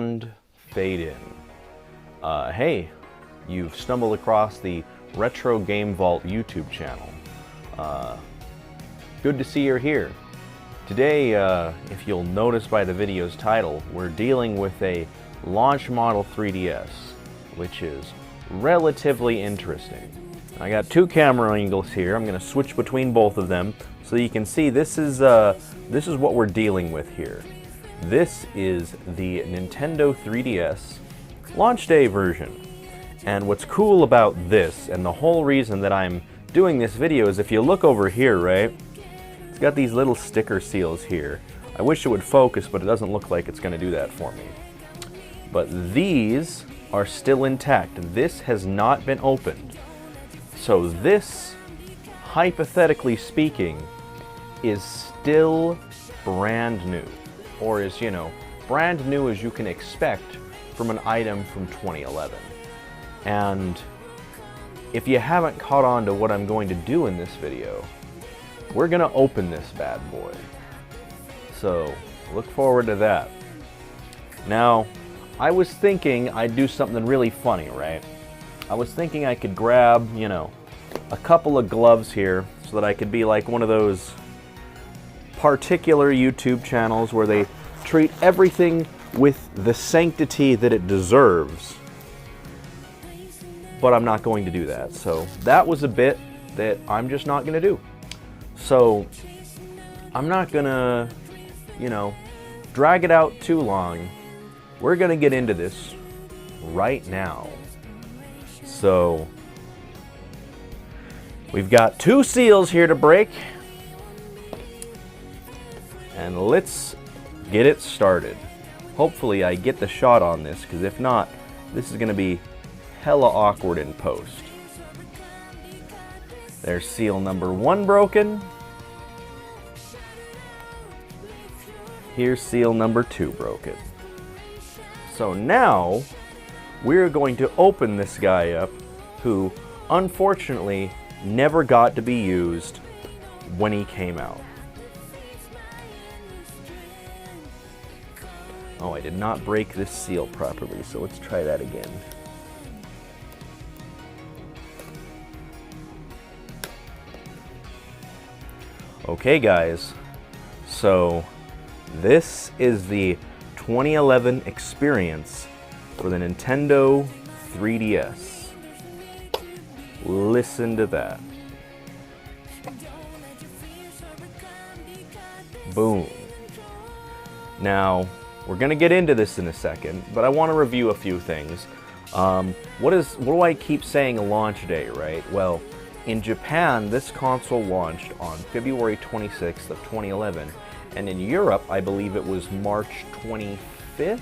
and fade in. Hey, you've stumbled across the Retro Game Vault YouTube channel. Good to see you're here. Today, if you'll notice by the video's title, we're dealing with a launch model 3DS, which is relatively interesting. I got two camera angles here. I'm going to switch between both of them so you can see this is what we're dealing with here. This is the Nintendo 3DS launch day version. And what's cool about this, and the whole reason that I'm doing this video, is if you look over here, right, it's got these little sticker seals here. I wish it would focus, but it doesn't look like it's going to do that for me. But these are still intact. This has not been opened. So this, hypothetically speaking, is still brand new. Or as, you know, brand new as you can expect from an item from 2011. And if you haven't caught on to what I'm going to do in this video, we're going to open this bad boy. So look forward to that. Now, I was thinking I'd do something really funny, right? I was thinking I could grab, you know, a couple of gloves here so that I could be like one of those particular YouTube channels where they treat everything with the sanctity that it deserves. But I'm not going to do that. So that was a bit that I'm just not going to do. So I'm not going to, you know, drag it out too long. We're going to get into this right now. So we've got two seals here to break. And let's get it started. Hopefully I get the shot on this, because if not, this is going to be hella awkward in post. There's seal number 1 broken. Here's seal number 2 broken. So now we're going to open this guy up, who unfortunately never got to be used when he came out. Oh, I did not break this seal properly, so let's try that again. Okay guys, so this is the 2011 experience for the Nintendo 3DS. Listen to that. Boom. Now, we're going to get into this in a second, but I want to review a few things. What do I keep saying launch day, right? Well, in Japan, this console launched on February 26th of 2011, and in Europe, I believe it was March 25th.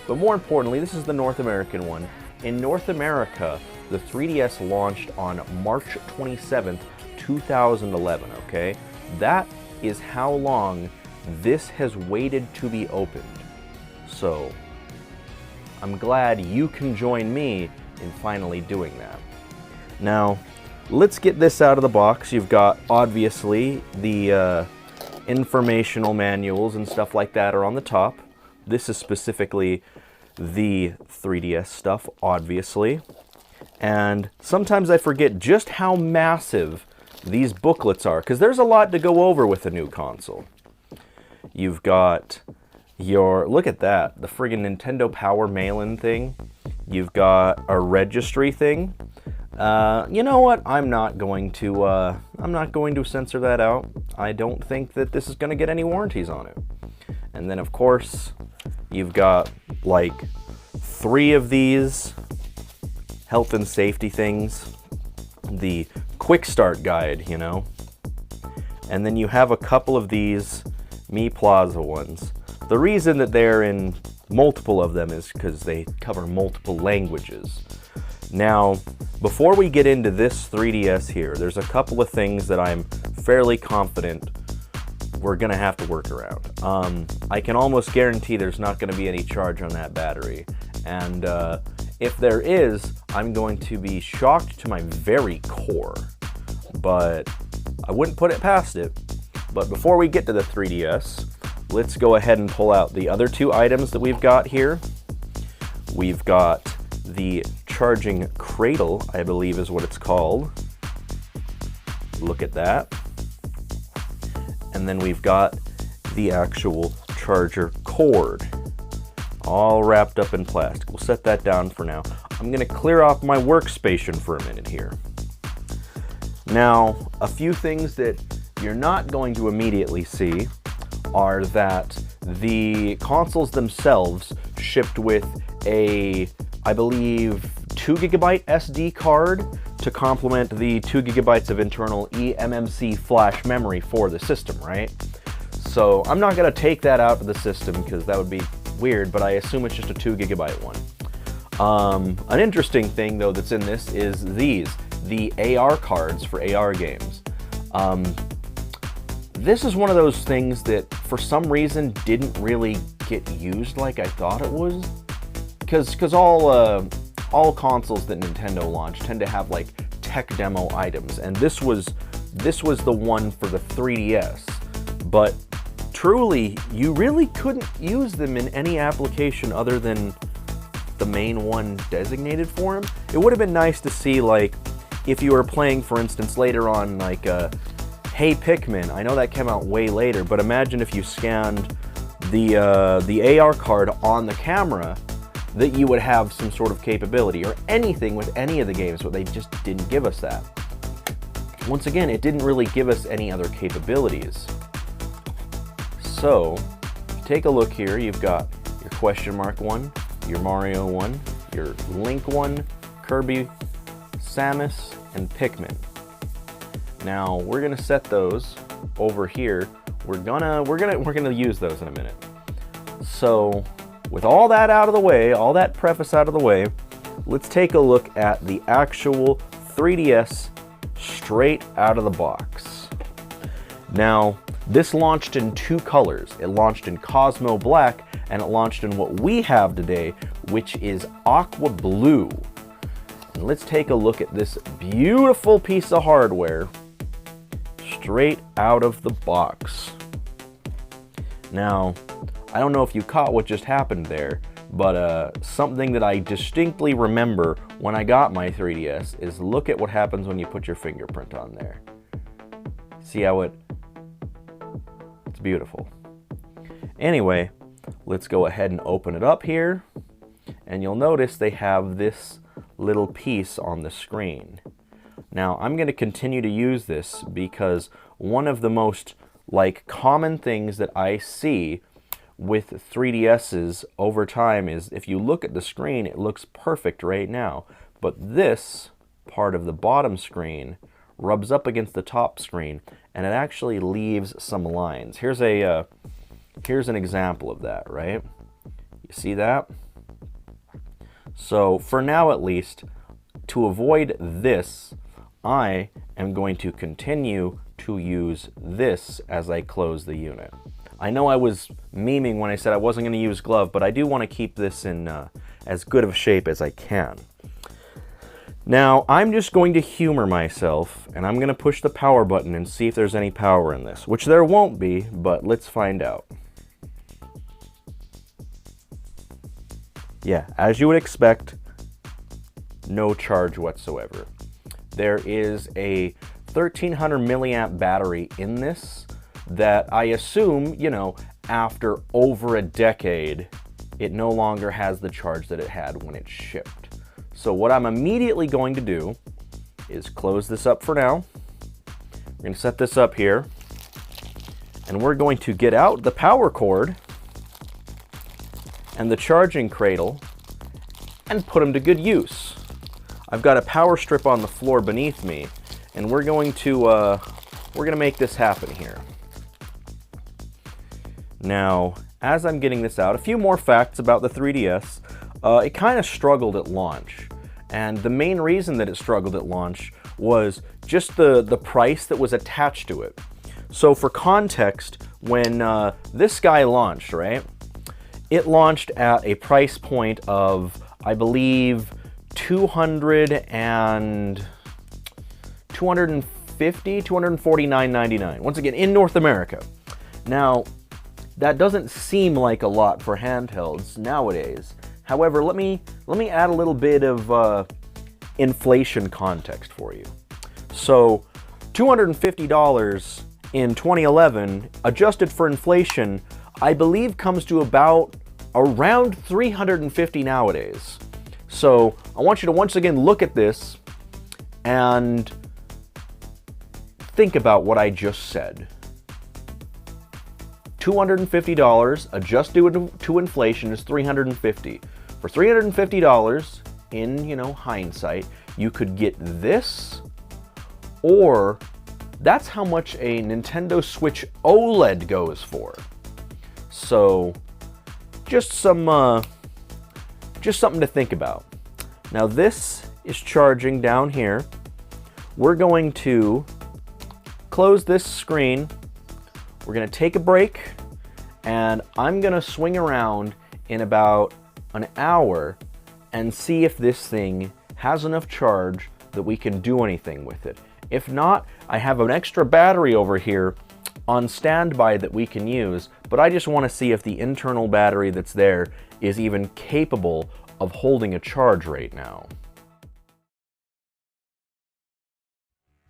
But more importantly, this is the North American one. In North America, the 3DS launched on March 27th, 2011, okay? That is how long this has waited to be opened. So, I'm glad you can join me in finally doing that. Now, let's get this out of the box. You've got, obviously, the informational manuals and stuff like that are on the top. This is specifically the 3DS stuff, obviously. And sometimes I forget just how massive these booklets are, because there's a lot to go over with a new console. You've got your, look at that, the friggin' Nintendo Power mail-in thing. You've got a registry thing. You know what? I'm not going to censor that out. I don't think that this is going to get any warranties on it. And then, of course, you've got like 3 of these health and safety things. The quick start guide, you know. And then you have a couple of these Mi Plaza ones. The reason that they're in multiple of them is because they cover multiple languages. Now, before we get into this 3DS here, there's a couple of things that I'm fairly confident we're going to have to work around. I can almost guarantee there's not going to be any charge on that battery. And if there is, I'm going to be shocked to my very core. But I wouldn't put it past it. But before we get to the 3DS, let's go ahead and pull out the other 2 items that we've got here. We've got the charging cradle, I believe is what it's called. Look at that. And then we've got the actual charger cord, all wrapped up in plastic. We'll set that down for now. I'm gonna clear off my workstation for a minute here. Now, a few things that you're not going to immediately see are that the consoles themselves shipped with a, I believe, 2 GB SD card to complement the 2 GB of internal eMMC flash memory for the system, right? So I'm not gonna take that out of the system because that would be weird, but I assume it's just a 2 GB one. An interesting thing though that's in this is the AR cards for AR games. This is one of those things that for some reason didn't really get used like I thought it was. Because all consoles that Nintendo launched tend to have like tech demo items, and this was the one for the 3DS. But truly, you really couldn't use them in any application other than the main one designated for them. It would have been nice to see, like, if you were playing, for instance, later on, like, Hey Pikmin. I know that came out way later, but imagine if you scanned the AR card on the camera, that you would have some sort of capability, or anything with any of the games, but they just didn't give us that. Once again, it didn't really give us any other capabilities. So, take a look here. You've got your question mark one, your Mario one, your Link one, Kirby, Samus, and Pikmin. Now we're gonna set those over here. We're gonna use those in a minute. So, with all that out of the way, all that preface out of the way, let's take a look at the actual 3DS straight out of the box. Now, this launched in 2 colors. It launched in Cosmo Black, and it launched in what we have today, which is Aqua Blue. And let's take a look at this beautiful piece of hardware straight out of the box. Now, I don't know if you caught what just happened there, but something that I distinctly remember when I got my 3DS is look at what happens when you put your fingerprint on there. See how it's beautiful. Anyway, let's go ahead and open it up here, and you'll notice they have this little piece on the screen. Now, I'm going to continue to use this because one of the most common things that I see with 3DSs over time is if you look at the screen, it looks perfect right now, but this part of the bottom screen rubs up against the top screen and it actually leaves some lines. Here's an example of that, right? You see that? So for now at least, to avoid this, I am going to continue to use this as I close the unit. I know I was memeing when I said I wasn't going to use glove, but I do want to keep this in as good of shape as I can. Now, I'm just going to humor myself, and I'm going to push the power button and see if there's any power in this, which there won't be, but let's find out. Yeah, as you would expect, no charge whatsoever. There is a 1300 milliamp battery in this that I assume, you know, after over a decade, it no longer has the charge that it had when it shipped. So what I'm immediately going to do is close this up for now. We're going to set this up here, and we're going to get out the power cord and the charging cradle and put them to good use. I've got a power strip on the floor beneath me, and we're going to make this happen here. Now, as I'm getting this out, a few more facts about the 3DS. It kind of struggled at launch, and the main reason that it struggled at launch was just the price that was attached to it. So for context, when this guy launched, right, it launched at a price point of, I believe, $249.99. Once again, in North America. Now, that doesn't seem like a lot for handhelds nowadays. However, let me add a little bit of inflation context for you. So, $250 in 2011, adjusted for inflation, I believe comes to about around $350 nowadays. So, I want you to once again look at this and think about what I just said. $250 adjusted to inflation is $350. For $350, in hindsight, you could get this, or that's how much a Nintendo Switch OLED goes for. So, just something to think about. Now this is charging down here. We're going to close this screen. We're going to take a break, and I'm going to swing around in about an hour and see if this thing has enough charge that we can do anything with it. If not, I have an extra battery over here on standby that we can use, but I just want to see if the internal battery that's there is even capable of holding a charge right now.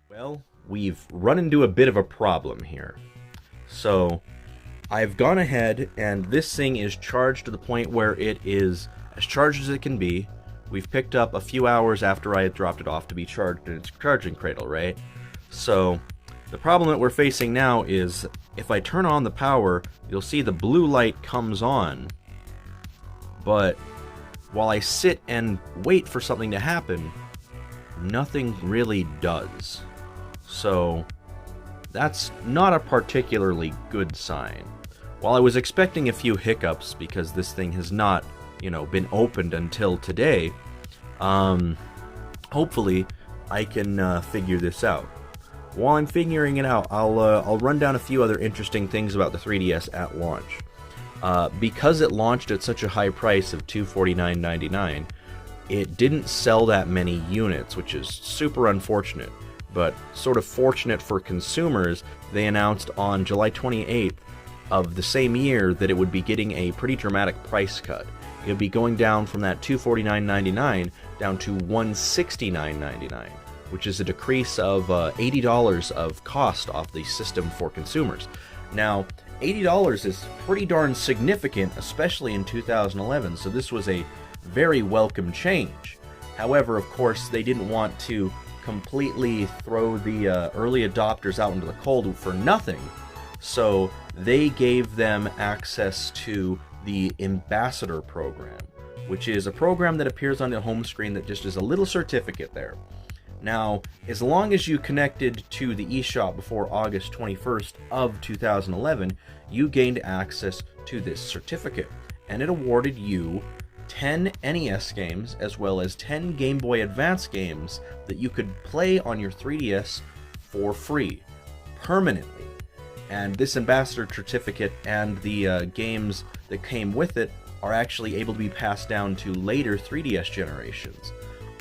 Well, we've run into a bit of a problem here. So, I've gone ahead and this thing is charged to the point where it is as charged as it can be. We've picked up a few hours after I had dropped it off to be charged in its charging cradle, right? So, the problem that we're facing now is if I turn on the power, you'll see the blue light comes on. But while I sit and wait for something to happen, nothing really does. So, that's not a particularly good sign. While I was expecting a few hiccups because this thing has not been opened until today, hopefully I can figure this out. While I'm figuring it out, I'll run down a few other interesting things about the 3DS at launch. Because it launched at such a high price of $249.99, it didn't sell that many units, which is super unfortunate. But sort of fortunate for consumers, they announced on July 28th of the same year that it would be getting a pretty dramatic price cut. It would be going down from that $249.99 down to $169.99, which is a decrease of $80 of cost off the system for consumers. Now, $80 is pretty darn significant, especially in 2011, so this was a very welcome change. However, of course, they didn't want to completely throw the early adopters out into the cold for nothing, so they gave them access to the Ambassador program, which is a program that appears on the home screen that just is a little certificate there. Now, as long as you connected to the eShop before August 21st of 2011, you gained access to this certificate, and it awarded you 10 NES games as well as 10 Game Boy Advance games that you could play on your 3DS for free, permanently. And this Ambassador certificate and the games that came with it are actually able to be passed down to later 3DS generations.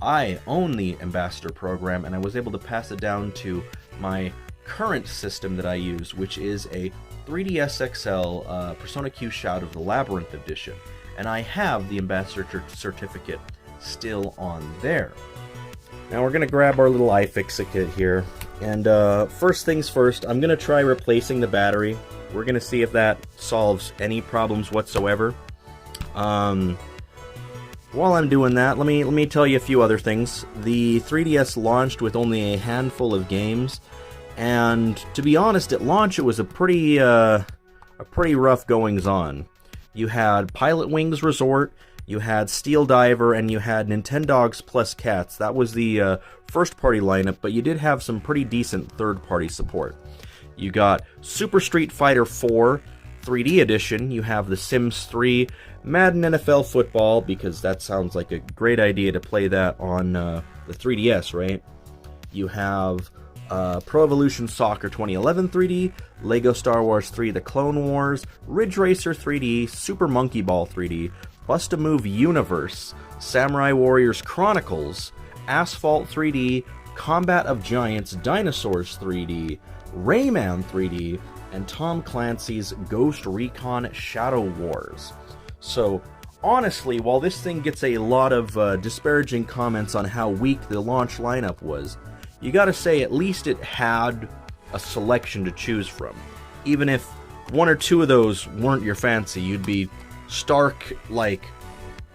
I own the Ambassador program, and I was able to pass it down to my current system that I use, which is a 3DS XL Persona Q Shout of the Labyrinth edition. And I have the Ambassador certificate still on there. Now we're going to grab our little iFixit kit here, and first things first, I'm going to try replacing the battery. We're going to see if that solves any problems whatsoever. While I'm doing that, let me tell you a few other things. The 3DS launched with only a handful of games, and to be honest, at launch it was a pretty rough goings-on. You had Pilot Wings Resort, you had Steel Diver, and you had Nintendogs Plus Cats. That was the first-party lineup, but you did have some pretty decent third-party support. You got Super Street Fighter 4 3D Edition, you have The Sims 3, Madden NFL Football, because that sounds like a great idea to play that on the 3DS, right? You have Pro Evolution Soccer 2011 3D, Lego Star Wars 3 The Clone Wars, Ridge Racer 3D, Super Monkey Ball 3D, Bust-A-Move Universe, Samurai Warriors Chronicles, Asphalt 3D, Combat of Giants Dinosaurs 3D, Rayman 3D, and Tom Clancy's Ghost Recon Shadow Wars. So, honestly, while this thing gets a lot of disparaging comments on how weak the launch lineup was, you gotta say at least it had a selection to choose from. Even if one or two of those weren't your fancy, you'd be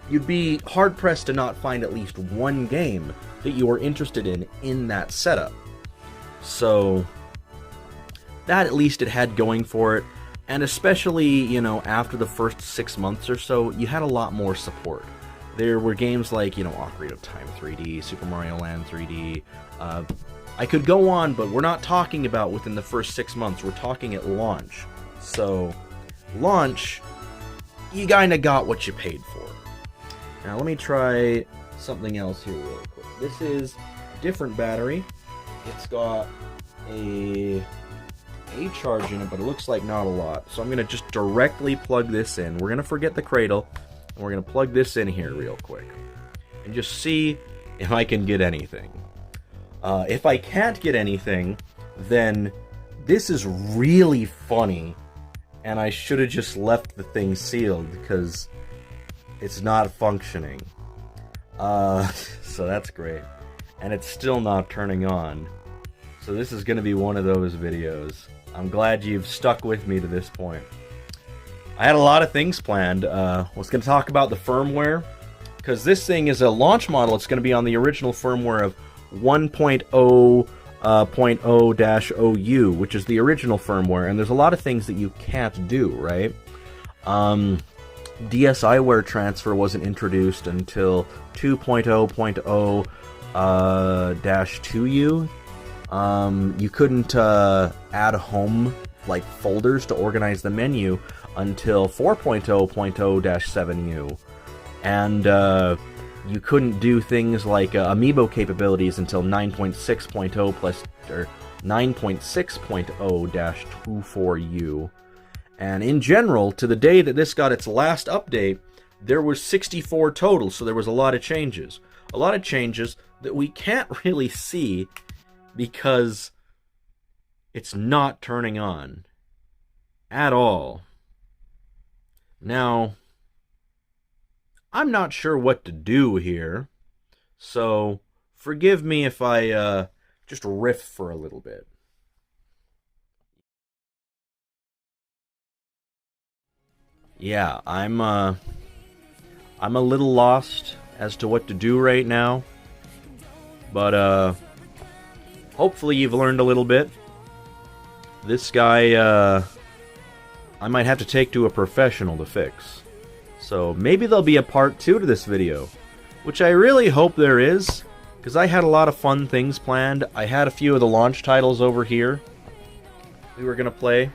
you'd be hard-pressed to not find at least one game that you were interested in that setup. So, that at least it had going for it. And especially, you know, after the first 6 months or so, you had a lot more support. There were games like, you know, Ocarina of Time 3D, Super Mario Land 3D. I could go on, but we're not talking about within the first 6 months. We're talking at launch. So, launch, you kinda got what you paid for. Now, let me try something else here real quick. This is a different battery. It's got a charge in it, but it looks like not a lot. So I'm going to just directly plug this in. We're going to forget the cradle, and we're going to plug this in here real quick. And just see if I can get anything. If I can't get anything, then this is really funny, and I should have just left the thing sealed, because it's not functioning. So that's great. And it's still not turning on. So this is going to be one of those videos. I'm glad you've stuck with me to this point. I had a lot of things planned. Was going to talk about the firmware, because this thing is a launch model. It's going to be on the original firmware of 1.0.0-OU, which is the original firmware, and there's a lot of things that you can't do, right? DSiWare transfer wasn't introduced until 2.0.0-2U. You couldn't add home like folders to organize the menu until 4.0.0-7U, and you couldn't do things like amiibo capabilities until 9.6.0 plus or 9.6.0-24U. And in general, to the day that this got its last update, there was 64 total, so there was a lot of changes. A lot of changes that we can't really see because it's not turning on at all. Now, I'm not sure what to do here, so forgive me if I just riff for a little bit. Yeah, I'm a little lost as to what to do right now, but hopefully you've learned a little bit. This guy, I might have to take to a professional to fix. So maybe there'll be a part 2 to this video, which I really hope there is, because I had a lot of fun things planned. I had a few of the launch titles over here we were going to play.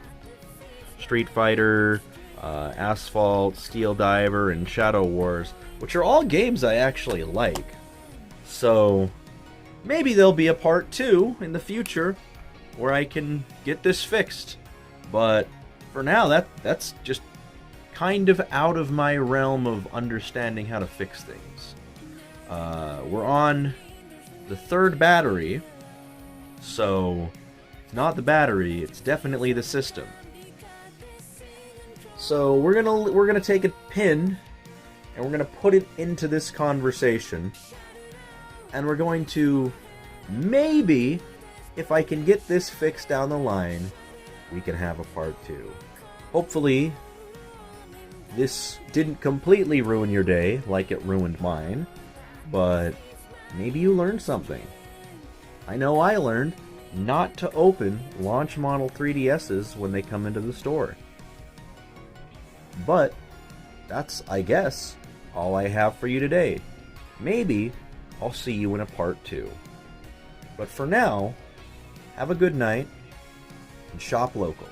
Street Fighter, Asphalt, Steel Diver, and Shadow Wars, which are all games I actually like. So maybe there'll be a part 2 in the future where I can get this fixed. But for now, that's just kind of out of my realm of understanding how to fix things. We're on the 3rd battery, so it's not the battery, it's definitely the system. So we're gonna take a pin and we're gonna put it into this conversation, and we're going to maybe, if I can get this fixed down the line, we can have a part 2. Hopefully this didn't completely ruin your day like it ruined mine, but maybe you learned something. I know I learned not to open launch model 3DSs when they come into the store. But that's, I guess, all I have for you today. Maybe I'll see you in a part 2. But for now, have a good night and shop local.